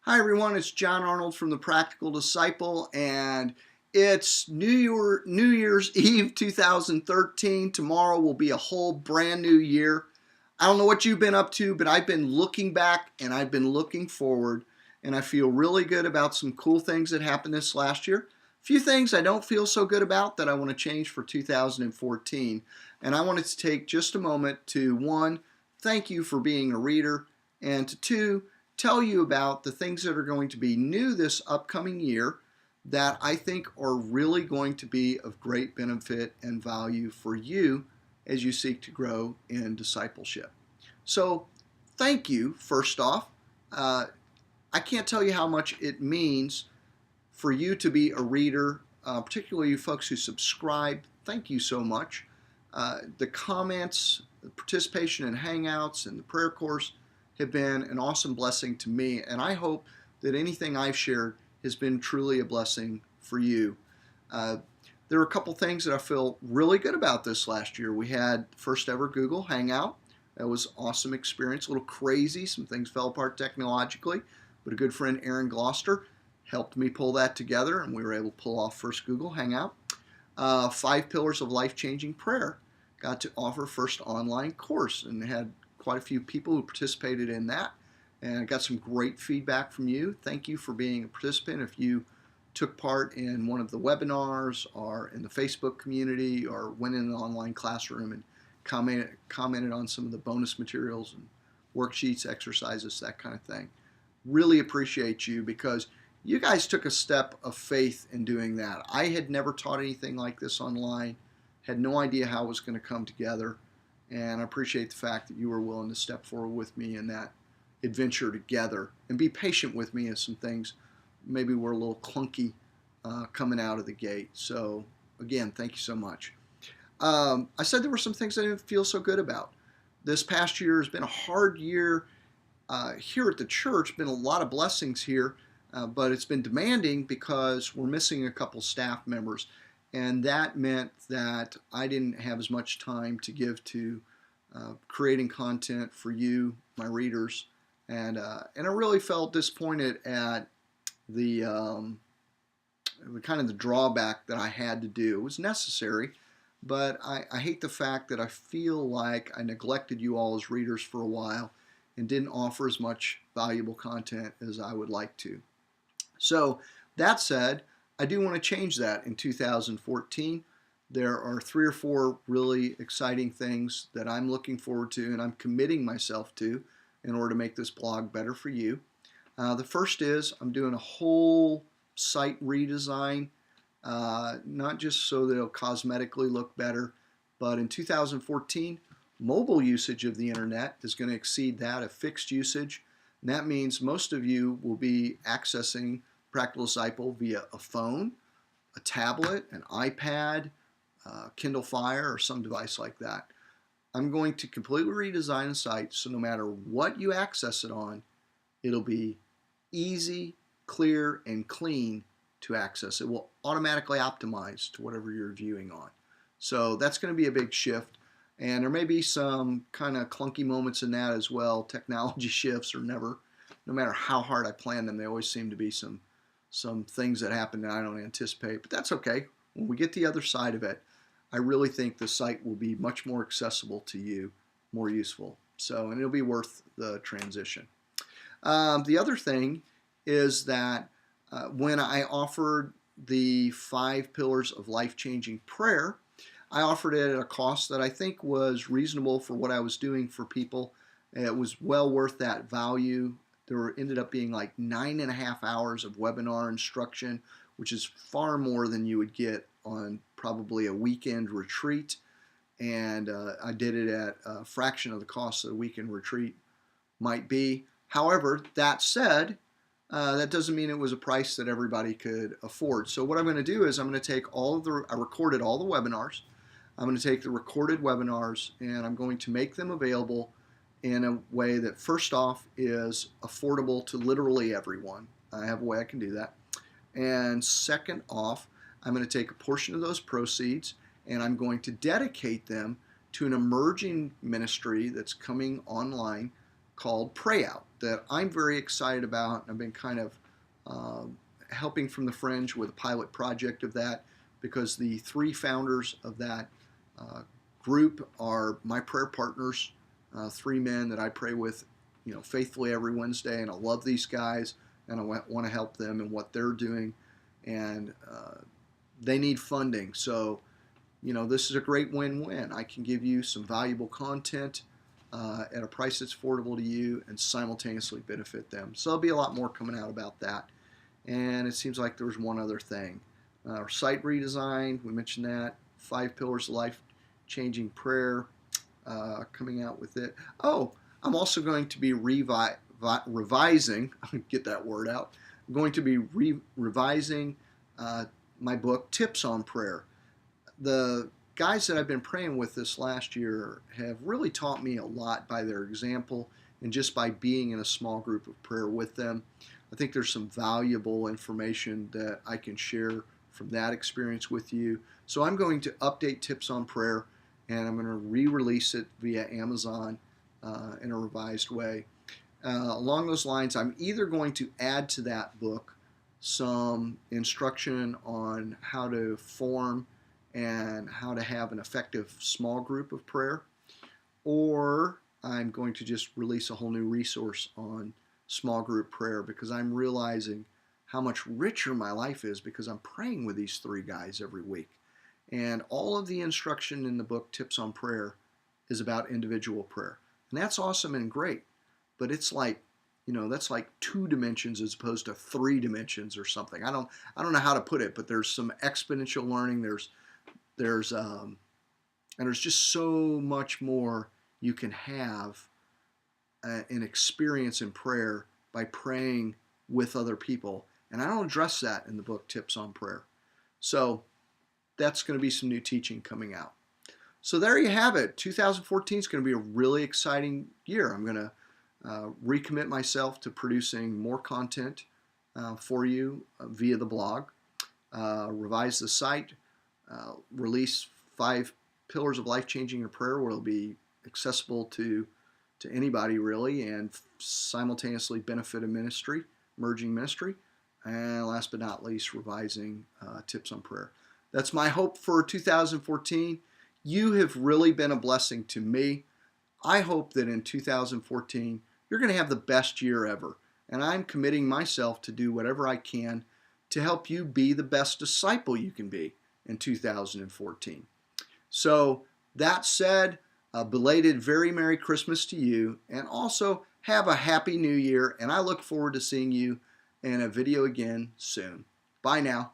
Hi everyone, it's John Arnold from the Practical Disciple, and it's New Year's Eve 2013. Tomorrow will be a whole brand new year. I don't know what you've been up to, but I've been looking back and I've been looking forward, and I feel really good about some cool things that happened this last year. A few things I don't feel so good about that I want to change for 2014. And I wanted to take just a moment to one, thank you for being a reader, and to two, tell you about the things that are going to be new this upcoming year that I think are really going to be of great benefit and value for you as you seek to grow in discipleship. So, thank you, first off. I can't tell you how much it means for you to be a reader, particularly you folks who subscribe. Thank you so much. The comments, the participation in Hangouts, and the prayer course have been an awesome blessing to me, and I hope that anything I've shared has been truly a blessing for you. Uh, there are a couple things that I feel really good about this last year. We had first ever Google Hangout. That was an awesome experience, a little crazy. Some things fell apart technologically, but a good friend, Aaron Gloucester, helped me pull that together, and we were able to pull off first Google Hangout. 5 Pillars of Life-Changing Prayer. Got to offer first online course and had quite a few people who participated in that, and I got some great feedback from you. Thank you for being a participant. If you took part in one of the webinars or in the Facebook community or went in an online classroom and commented on some of the bonus materials and worksheets, exercises, that kind of thing. Really appreciate you because you guys took a step of faith in doing that. I had never taught anything like this online, had no idea how it was going to come together, and I appreciate the fact that you were willing to step forward with me in that adventure together and be patient with me as some things maybe were a little clunky coming out of the gate. So, again, thank you so much. I said there were some things I didn't feel so good about. This past year has been a hard year here at the church, been a lot of blessings here, but it's been demanding because we're missing a couple staff members. And that meant that I didn't have as much time to give to creating content for you, my readers, and I really felt disappointed at the kind of the drawback that I had to do. It was necessary, but I hate the fact that I feel like I neglected you all as readers for a while and didn't offer as much valuable content as I would like to. So that said, I do want to change that in 2014. There are 3 or 4 really exciting things that I'm looking forward to and I'm committing myself to in order to make this blog better for you. The first is I'm doing a whole site redesign, not just so that it'll cosmetically look better, but in 2014, mobile usage of the internet is going to exceed that of fixed usage. And that means most of you will be accessing Practical Disciple via a phone, a tablet, an iPad, Kindle Fire, or some device like that. I'm going to completely redesign the site so no matter what you access it on, it'll be easy, clear, and clean to access. It will automatically optimize to whatever you're viewing on. So that's going to be a big shift. And there may be some kind of clunky moments in that as well. Technology shifts are never, no matter how hard I plan them, they always seem to be some things that happen that I don't anticipate. But that's okay. When we get the other side of it, I really think the site will be much more accessible to you, more useful. So, and it'll be worth the transition. The other thing is that when I offered the 5 Pillars of Life-Changing Prayer, I offered it at a cost that I think was reasonable for what I was doing for people. It was well worth that value. There ended up being like 9.5 hours of webinar instruction, which is far more than you would get on probably a weekend retreat. And I did it at a fraction of the cost that a weekend retreat might be. However, that said, that doesn't mean it was a price that everybody could afford. So what I'm going to do is I'm going to take I recorded all the webinars. I'm going to take the recorded webinars and I'm going to make them available in a way that first off is affordable to literally everyone. I have a way I can do that. And second off, I'm going to take a portion of those proceeds and I'm going to dedicate them to an emerging ministry that's coming online called Pray Out. that I'm very excited about. I've been kind of helping from the fringe with a pilot project of that, because the three founders of that group are my prayer partners, three men that I pray with, faithfully every Wednesday, and I love these guys, and I want to help them in what they're doing, and they need funding. So, this is a great win-win. I can give you some valuable content at a price that's affordable to you and simultaneously benefit them. So there'll be a lot more coming out about that. And it seems like there's one other thing. Our site redesign, we mentioned that. 5 Pillars of Life-Changing Prayer, coming out with it. Oh, I'm also going to be revising, get that word out. I'm going to be revising my book, Tips on Prayer. The guys that I've been praying with this last year have really taught me a lot by their example and just by being in a small group of prayer with them. I think there's some valuable information that I can share from that experience with you. So I'm going to update Tips on Prayer, and I'm going to re-release it via Amazon in a revised way. Along those lines, I'm either going to add to that book some instruction on how to form and how to have an effective small group of prayer, or I'm going to just release a whole new resource on small group prayer, because I'm realizing how much richer my life is because I'm praying with these three guys every week. And all of the instruction in the book, Tips on Prayer, is about individual prayer. And that's awesome and great, but it's like, that's like 2 dimensions as opposed to 3 dimensions or something. I don't know how to put it, but there's some exponential learning. There's just so much more you can have an experience in prayer by praying with other people. And I don't address that in the book Tips on Prayer. So that's going to be some new teaching coming out. So there you have it. 2014 is going to be a really exciting year. I'm going to recommit myself to producing more content for you via the blog, revise the site, release 5 Pillars of Life-Changing Prayer, where it'll be accessible to anybody really, and simultaneously benefit a ministry, emerging ministry. And last but not least, revising Tips on Prayer. That's my hope for 2014. You have really been a blessing to me. I hope that in 2014, you're going to have the best year ever. And I'm committing myself to do whatever I can to help you be the best disciple you can be in 2014. So that said, a belated very Merry Christmas to you, and also have a Happy New Year, and I look forward to seeing you in a video again soon. Bye now.